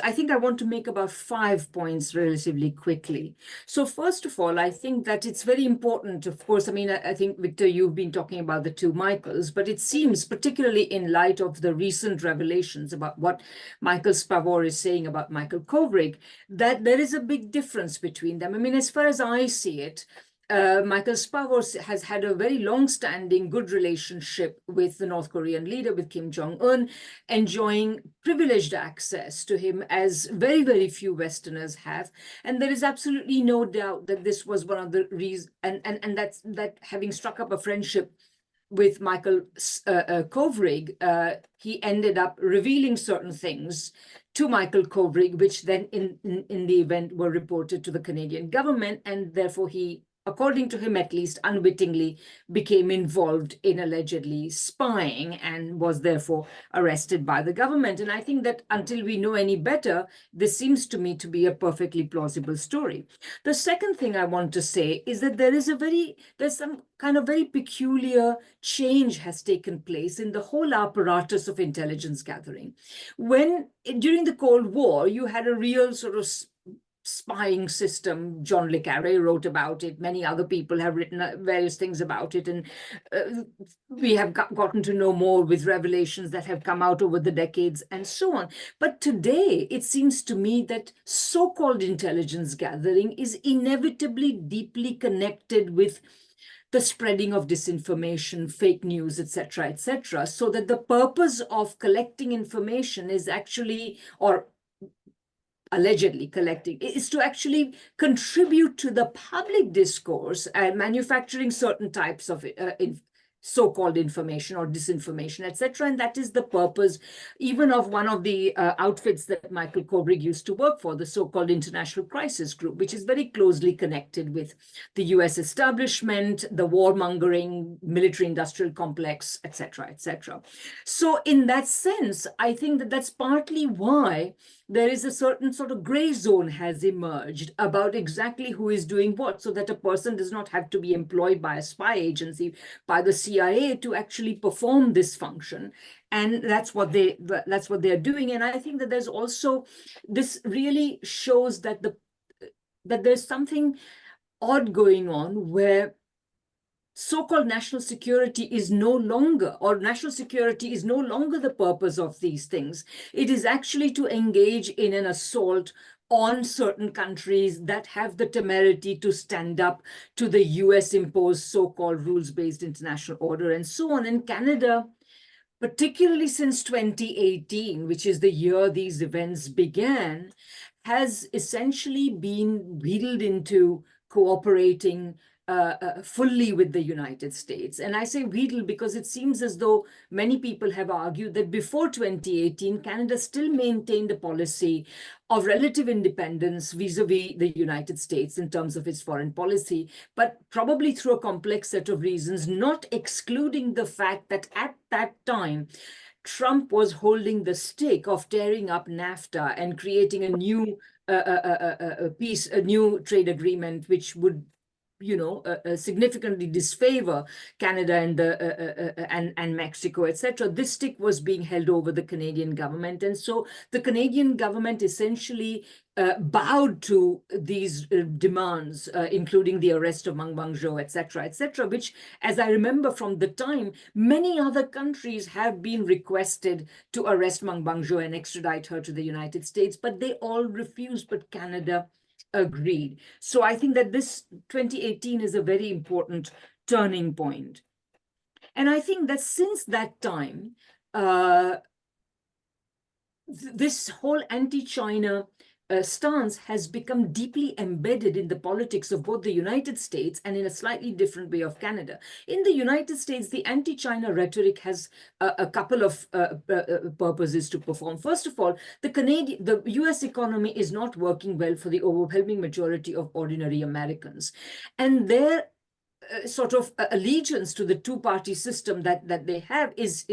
I think I want to make about 5 points relatively quickly. So first of all, I think that it's very important, of course, I mean, I think, Victor, you've been talking about the two Michaels, but it seems, particularly in light of the recent revelations about what Michael Spavor is saying about Michael Kovrig, that there is a big difference between them. I mean, as far as I see it, Michael Spavor has had a very long-standing good relationship with the North Korean leader, with Kim Jong-un, enjoying privileged access to him as very, very few Westerners have. And there is absolutely no doubt that this was one of the reasons, and that having struck up a friendship with Michael Kovrig, he ended up revealing certain things to Michael Kovrig, which then in the event were reported to the Canadian government, and therefore he, according to him at least, unwittingly became involved in allegedly spying and was therefore arrested by the government. And I think that until we know any better, this seems to me to be a perfectly plausible story. The second thing I want to say is that there's some kind of very peculiar change has taken place in the whole apparatus of intelligence gathering. When during the Cold War, you had a real sort of spying system. John le Carré wrote about it. Many other people have written various things about it. And we have gotten to know more with revelations that have come out over the decades and so on. But today, it seems to me that so-called intelligence gathering is inevitably deeply connected with the spreading of disinformation, fake news, etc., so that the purpose of collecting information is actually, or allegedly collecting, is to actually contribute to the public discourse and manufacturing certain types of so-called information or disinformation, etc. And that is the purpose even of one of the outfits that Michael Kovrig used to work for, the so-called International Crisis Group, which is very closely connected with the US establishment, the warmongering, military-industrial complex, etc., etc. So in that sense, I think that that's partly why there is a certain sort of gray zone has emerged about exactly who is doing what, so that a person does not have to be employed by a spy agency, by the CIA, to actually perform this function. And that's what they're doing. And I think that there's also, this really shows that there's something odd going on where so-called national security is no longer the purpose of these things. It is actually to engage in an assault on certain countries that have the temerity to stand up to the US-imposed so-called rules-based international order and so on. And Canada, particularly since 2018, which is the year these events began, has essentially been wheedled into cooperating fully with the United States. And I say wheedled because it seems as though many people have argued that before 2018, Canada still maintained a policy of relative independence vis-a-vis the United States in terms of its foreign policy, but probably through a complex set of reasons, not excluding the fact that at that time, Trump was holding the stick of tearing up NAFTA and creating a new a new trade agreement, which would significantly disfavor Canada and Mexico, etc. This stick was being held over the Canadian government. And so the Canadian government essentially bowed to these demands, including the arrest of Meng Wanzhou, etc., which, as I remember from the time, many other countries have been requested to arrest Meng Wanzhou and extradite her to the United States, but they all refused, but Canada agreed. So I think that this 2018 is a very important turning point. And I think that since that time, this whole anti-China stance has become deeply embedded in the politics of both the United States and in a slightly different way of Canada. In the United States, the anti-China rhetoric has a couple of purposes to perform. First of all, the US economy is not working well for the overwhelming majority of ordinary Americans. And their sort of allegiance to the two-party system that they have is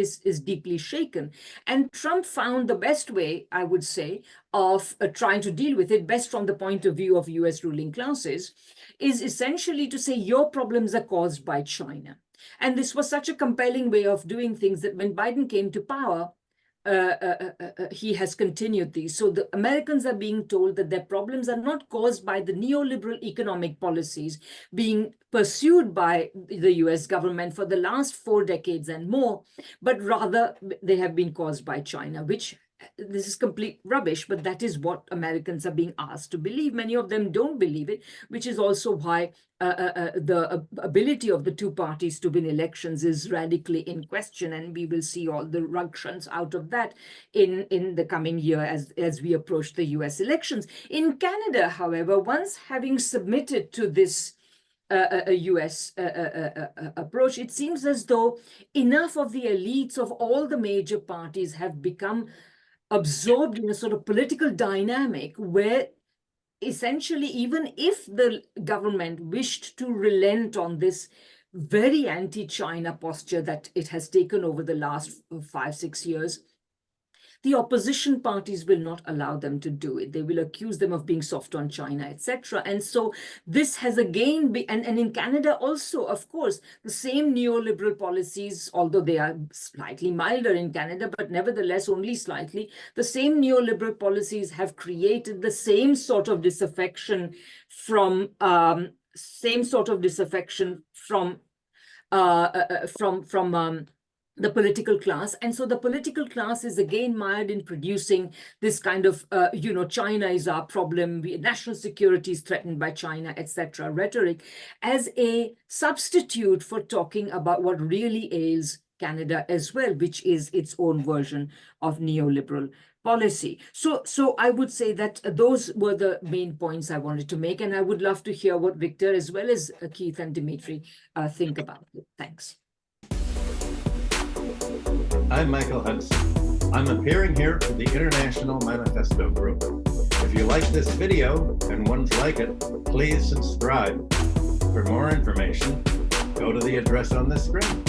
deeply shaken. And Trump found the best way, I would say, of trying to deal with it, best from the point of view of US ruling classes, is essentially to say your problems are caused by China. And this was such a compelling way of doing things that when Biden came to power, he has continued these. So the Americans are being told that their problems are not caused by the neoliberal economic policies being pursued by the US government for the last 4 decades and more, but rather they have been caused by China, which this is complete rubbish, but that is what Americans are being asked to believe. Many of them don't believe it, which is also why the ability of the two parties to win elections is radically in question, and we will see all the ructions out of that in the coming year as we approach the US elections. In Canada, however, once having submitted to this a US approach, it seems as though enough of the elites of all the major parties have become absorbed in a sort of political dynamic where essentially, even if the government wished to relent on this very anti-China posture that it has taken over the last 5-6 years, the opposition parties will not allow them to do it. They will accuse them of being soft on China, etc. And so this has again been, and in Canada also, of course, the same neoliberal policies, although they are slightly milder in Canada, but nevertheless only slightly, the same neoliberal policies have created the same sort of disaffection from the political class. And so the political class is again mired in producing this kind of, China is our problem, national security is threatened by China, etc. rhetoric as a substitute for talking about what really ails Canada as well, which is its own version of neoliberal policy. So I would say that those were the main points I wanted to make, and I would love to hear what Victor as well as Keith and Dimitri think about it. Thanks. I'm Michael Hudson. I'm appearing here for the International Manifesto Group. If you like this video and ones like it, please subscribe. For more information, go to the address on the screen.